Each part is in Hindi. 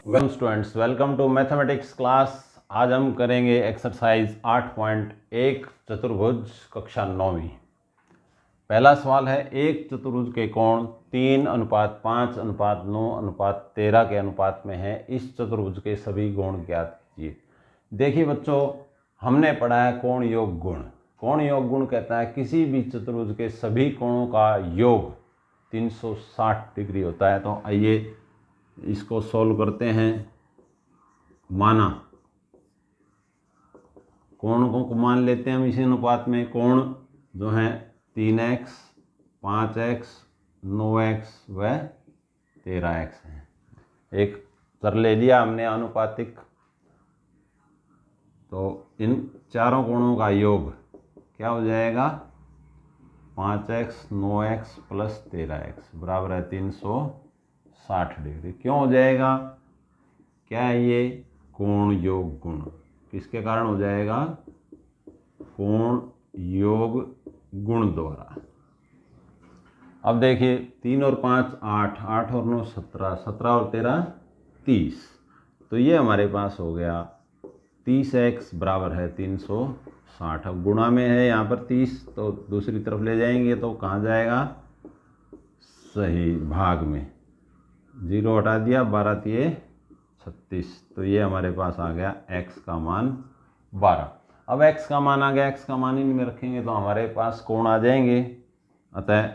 Well students, welcome to mathematics class. आज हम करेंगे एक्सरसाइज 8.1 चतुर्भुज कक्षा 9वीं। पहला सवाल है, एक चतुर्भुज के कोण 3:5:9:13 के अनुपात में है। इस चतुर्भुज के सभी गुण ज्ञात कीजिए। देखिए बच्चों, हमने पढ़ा है कोण योग गुण। कोण योग गुण कहता है किसी भी चतुर्भुज के सभी कोणों का योग 360 डिग्री होता है। तो आइए इसको सॉल्व करते हैं। माना कोण को मान लेते हैं हम इसी अनुपात में। कोण जो है 3x, 5x, 9x व 13x है। एक चर ले लिया हमने आनुपातिक। तो इन चारों कोणों का योग क्या हो जाएगा? 5x, 9x प्लस 13x बराबर है 360 डिग्री। क्यों हो जाएगा? क्या है ये? कोण योग गुण। किसके कारण हो जाएगा? कोण योग गुण द्वारा। अब देखिए 3 और 5 8, 8 और 9 17, 17 और 13 30। तो ये हमारे पास हो गया 30x बराबर है 360। अब गुणा में है यहाँ पर 30, तो दूसरी तरफ ले जाएंगे तो कहाँ जाएगा? सही भाग में। 0 हटा दिया, 12 तिये 36। तो ये हमारे पास आ गया x का मान 12। अब x का मान आ गया, x का मान इनमें रखेंगे तो हमारे पास कोण आ जाएंगे। अतः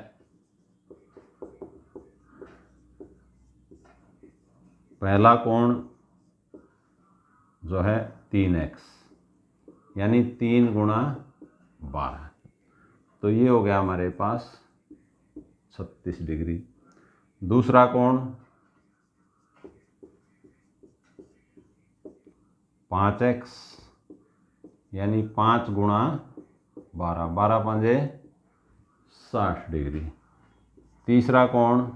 पहला कोण जो है 3x यानी 3 गुणा 12, तो ये हो गया हमारे पास 36 डिग्री। दूसरा कोण 5x यानी 5 गुणा 12, 12 पंजे 60 डिग्री। तीसरा कोण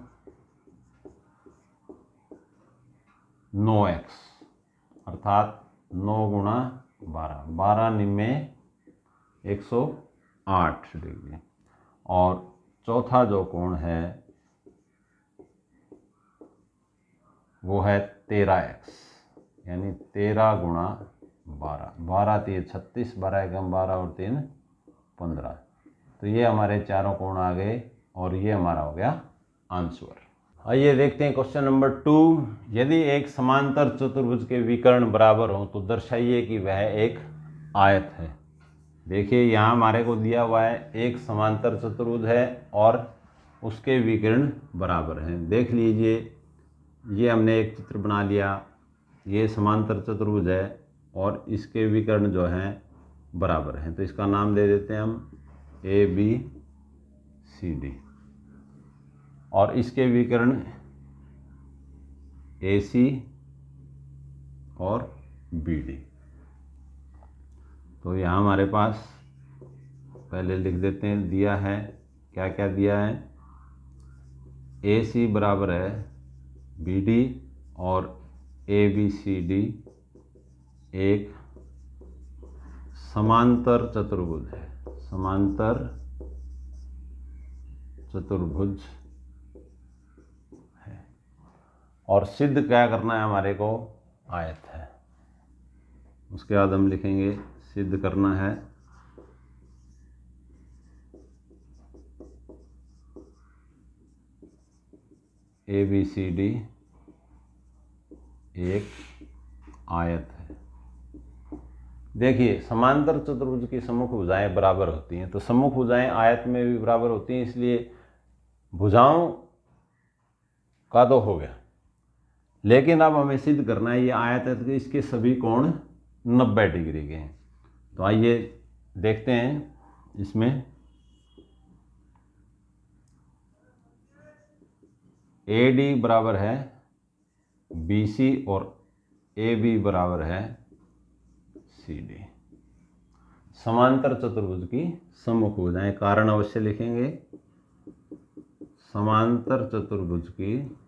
9x अर्थात 9 गुणा 12, 12 निम्मे 108 डिग्री। और चौथा जो कोण है वो है 13x यानी 13 गुणा 12, 12 तिये 36, 12 एकम 12 और 3 15। तो ये हमारे चारों कोण आ गए और ये हमारा हो गया आंसर। आइए देखते हैं क्वेश्चन नंबर 2। यदि एक समांतर चतुर्भुज के विकर्ण बराबर हो तो दर्शाइए कि वह एक आयत है। देखिए यहाँ हमारे को दिया हुआ है एक समांतर चतुर्भुज है और उसके विकर्ण बराबर हैं। देख लीजिए, ये हमने एक चित्र बना लिया। ये समांतर चतुर्भुज है और इसके विकर्ण जो हैं बराबर हैं। तो इसका नाम दे देते हैं हम ABCD और इसके विकर्ण AC और BD। तो यहाँ हमारे पास पहले लिख देते हैं, दिया है क्या क्या दिया है। AC बराबर है BD और ABCD एक समांतर चतुर्भुज है। समांतर चतुर्भुज है और सिद्ध क्या करना है हमारे को? आयत है। उसके बाद हम लिखेंगे सिद्ध करना है ABCD एक आयत है। देखिए समांतर चतुर्भुज की सम्मुख भुजाएं बराबर होती हैं, तो सम्मुख भुजाएं आयत में भी बराबर होती हैं, इसलिए भुजाओं का तो हो गया। लेकिन अब हमें सिद्ध करना है ये आयत है तो इसके सभी कोण 90 डिग्री के हैं। तो आइए देखते हैं इसमें। AD बराबर है BC और AB बराबर है CD। समांतर चतुर्भुज की सम्मुख भुजाएं, कारण अवश्य लिखेंगे। समांतर चतुर्भुज की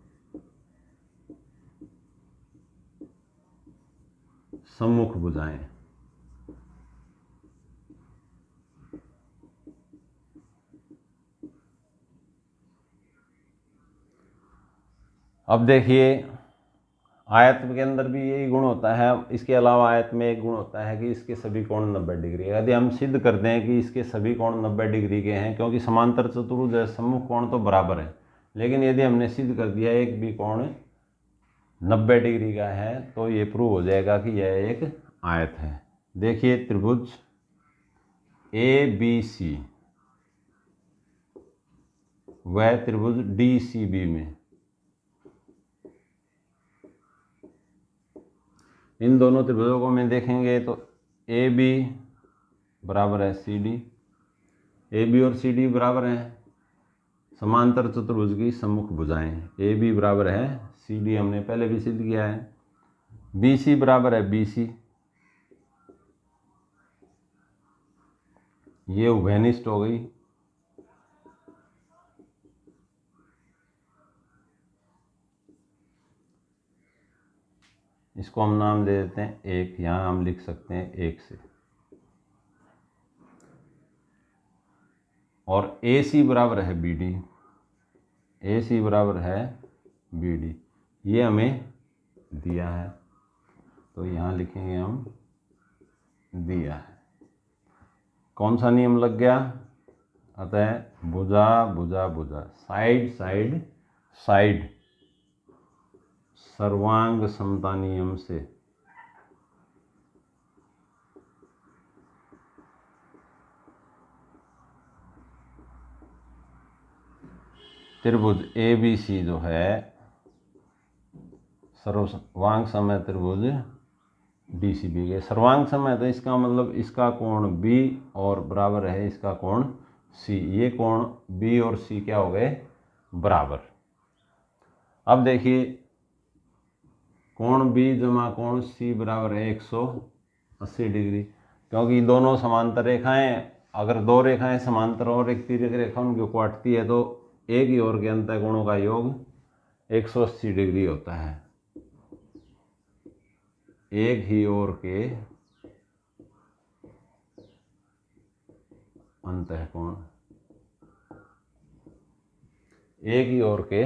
सम्मुख भुजाएं। अब देखिए आयत के अंदर भी यही गुण होता है। इसके अलावा आयत में एक गुण होता है कि इसके सभी कोण 90 डिग्री। यदि हम सिद्ध कर दें कि इसके सभी कोण 90 डिग्री के हैं, क्योंकि समांतर चतुर्भुज है, सम्मुख कोण तो बराबर है, लेकिन यदि हमने सिद्ध कर दिया एक भी कोण 90 डिग्री का है तो ये प्रूव हो जाएगा कि यह एक आयत है। देखिए त्रिभुज ABC व त्रिभुज DCB में, इन दोनों त्रिभुजों को में देखेंगे तो AB बराबर है CD, AB और CD बराबर हैं समांतर चतुर्भुज की सम्मुख भुजाएं। AB बराबर है CD, हमने पहले भी सिद्ध किया है। BC बराबर है BC, ये उभयनिष्ठ हो गई। इसको हम नाम दे देते हैं 1, यहाँ हम लिख सकते हैं 1 से। और AC बराबर है BD, AC बराबर है BD, ये हमें दिया है तो यहाँ लिखेंगे हम दिया है। कौन सा नियम लग गया? अतः भुजा भुजा भुजा, साइड साइड साइड, सर्वांग समता नियम से त्रिभुज ABC जो है सर्वांग समय त्रिभुज DCB के। सर्वांग समय तो इसका मतलब इसका कोण B और बराबर है इसका कोण C, ये कोण B और C क्या हो गए? बराबर। अब देखिए कोण B जमा कोण C बराबर है 180 डिग्री, क्योंकि दोनों समांतर रेखाएं, अगर दो रेखाएं समांतर और एक तिर्यक रेखा उनको काटती है तो एक ही ओर के अंतर कोणों का योग 180 डिग्री होता है। एक ही ओर के अंतःकोण, एक ही ओर के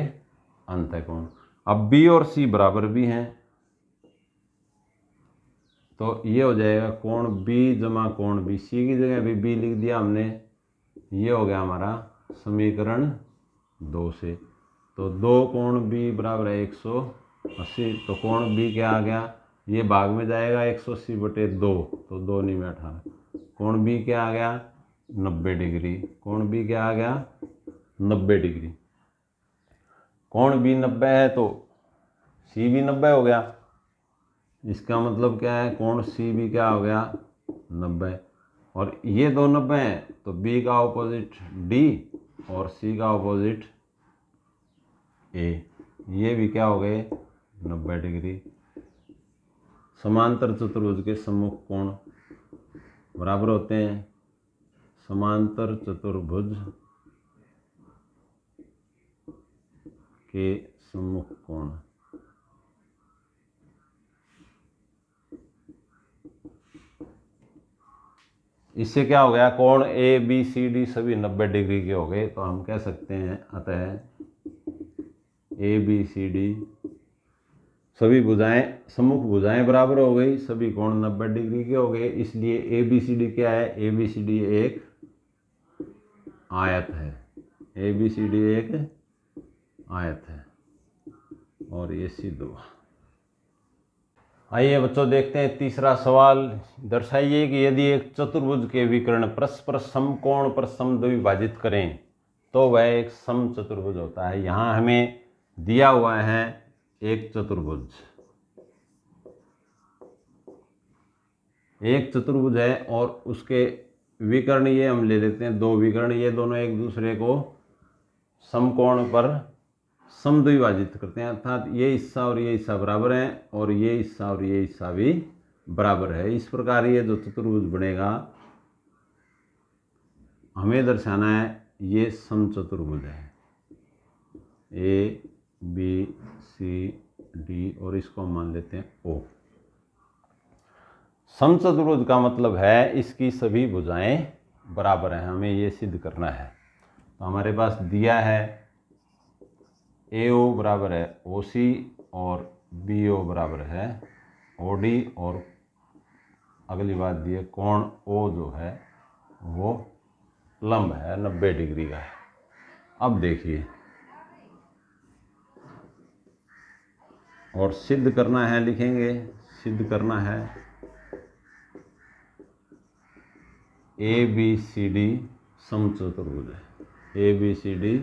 अंतःकोण। अब B और C बराबर भी हैं तो ये हो जाएगा कोण B जमा कोण B, C की जगह भी B लिख दिया हमने, ये हो गया हमारा समीकरण 2 से। तो दो कोण B बराबर है 180, तो कोण B क्या आ गया? ये भाग में जाएगा 180/2, तो 2 नहीं में 18। कोण B क्या आ गया? 90 डिग्री। कोण B क्या आ गया? 90 डिग्री। कोण B 90 है तो C भी 90 हो गया। इसका मतलब क्या है? कोण C भी क्या हो गया? 90। और ये दो 90 हैं तो B का ऑपोजिट D और C का ऑपोजिट A, ये भी क्या हो गए? 90 डिग्री। समांतर चतुर्भुज के सम्मुख कोण बराबर होते हैं समांतर चतुर्भुज के सम्मुख कोण। इससे क्या हो गया? कोण ABCD सभी 90 डिग्री के हो गए, तो हम कह सकते हैं अतः ABCD सभी भुजाएं, सम्मुख भुजाएं बराबर हो गई, सभी कोण 90 डिग्री के हो गए। इसलिए ABCD क्या है? ABCD एक आयत है। ABCD एक आयत है और ये सिद्ध हुआ। आइए बच्चों देखते हैं तीसरा सवाल। दर्शाइए कि यदि एक चतुर्भुज के विकर्ण परस्पर समकोण पर समद्विभाजित करें तो वह एक समचतुर्भुज होता है। यहाँ हमें दिया हुआ है एक चतुर्भुज, एक चतुर्भुज है और उसके विकर्ण ये हम ले लेते हैं दो विकर्ण, ये दोनों एक दूसरे को समकोण पर समद्विभाजित करते हैं, अर्थात ये हिस्सा और ये हिस्सा बराबर हैं और ये हिस्सा और ये हिस्सा भी बराबर है। इस प्रकार ये जो चतुर्भुज बनेगा हमें दर्शाना है ये समचतुर्भुज है ABCD और इसको हम मान लेते हैं O। समचतुर्भुज का मतलब है इसकी सभी भुजाएं बराबर हैं, हमें ये सिद्ध करना है। तो हमारे पास दिया है AO बराबर है OC और बी ओ बराबर है ओ डी, और अगली बात दी है कोण ओ जो है वो लंब है, 90 डिग्री का है। अब देखिए, और सिद्ध करना है, लिखेंगे सिद्ध करना है ए बी सी डी समचतुर्भुज है। ए बी सी डी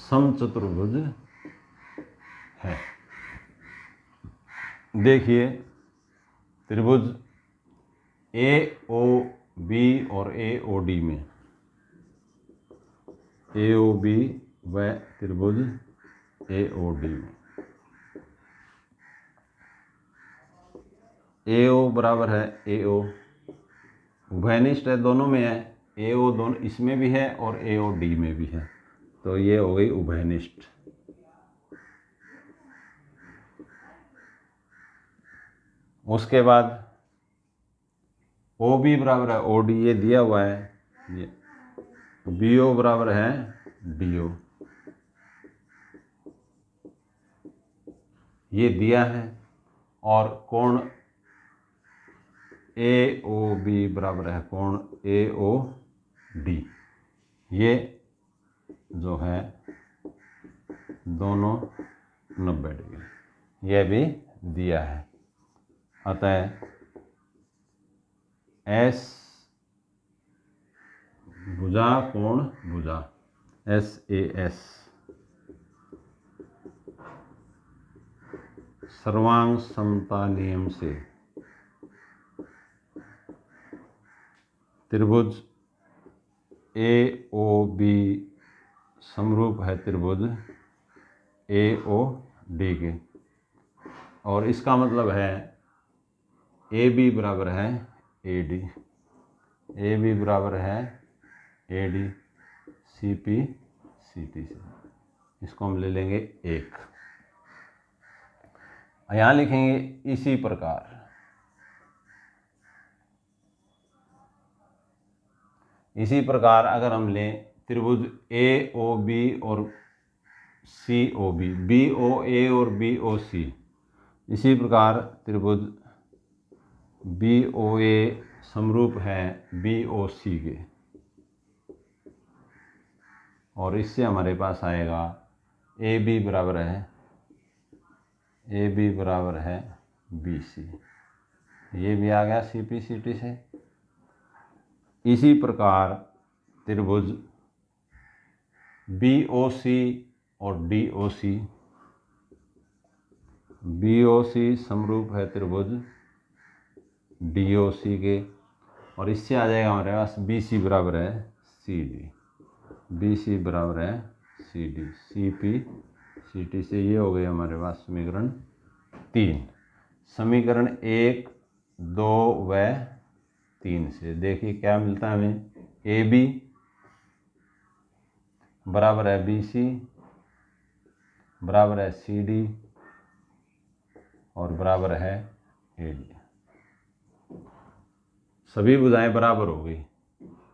समचतुर्भुज है। देखिए, त्रिभुज ए ओ बी और ए ओ डी में, ए ओ बी व त्रिभुज ए ओ डी में ए ओ बराबर है ए ओ, उभयनिष्ठ है, दोनों में है। ए ओ दोनों इसमें भी है और ए ओ डी में भी है, तो ये हो गई उभयनिष्ठ। उसके बाद ओ बी बराबर है ओ डी, ये दिया हुआ है, ये बी ओ बराबर है डी ओ, ये दिया है। और कोण ए ओ बी बराबर है कोण ए ओ डी, ये जो है दोनों 90 डिग्री, यह भी दिया है। अतः एस भुजा कोण भुजा एस ए एस सर्वांग समता नियम से त्रिभुज ए ओ बी समरूप है त्रिभुज ए ओ डी के, और इसका मतलब है ए बी बराबर है ए डी, ए बी बराबर है A D C P C T से। इसको हम ले लेंगे 1। यहाँ लिखेंगे इसी प्रकार अगर हम लें त्रिभुज ए ओ बी और सी ओ बी, बी ओ ए और बी ओ सी, इसी प्रकार त्रिभुज बी ओ ए समरूप है बी ओ सी के, और इससे हमारे पास आएगा ए बी बराबर है बी सी, ये भी आ गया सी पी सी टी से। इसी प्रकार त्रिभुज बी ओ सी और डी ओ सी, बी ओ सी समरूप है त्रिभुज डी ओ सी के, और इससे आ जाएगा हमारे पास बी सी बराबर है सी डी, बी सी बराबर है C D C P C T से। ये हो गई हमारे पास समीकरण 3। समीकरण 1, 2 व 3 से देखिए क्या मिलता है हमें। ए बी बराबर है बी सी बराबर है सी डी और बराबर है ए डी। सभी भुजाएं बराबर हो गई,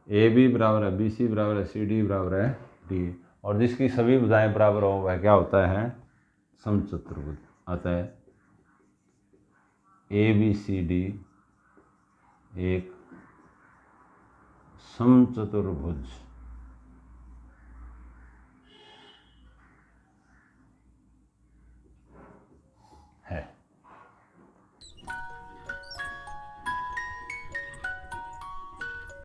ए बी बराबर है बी सी बराबर है सी डी बराबर है डी, और जिसकी सभी भुजाएं बराबर हो वह क्या होता है, समचतुर्भुज। अतः ए बी सी डी एक समचतुर्भुज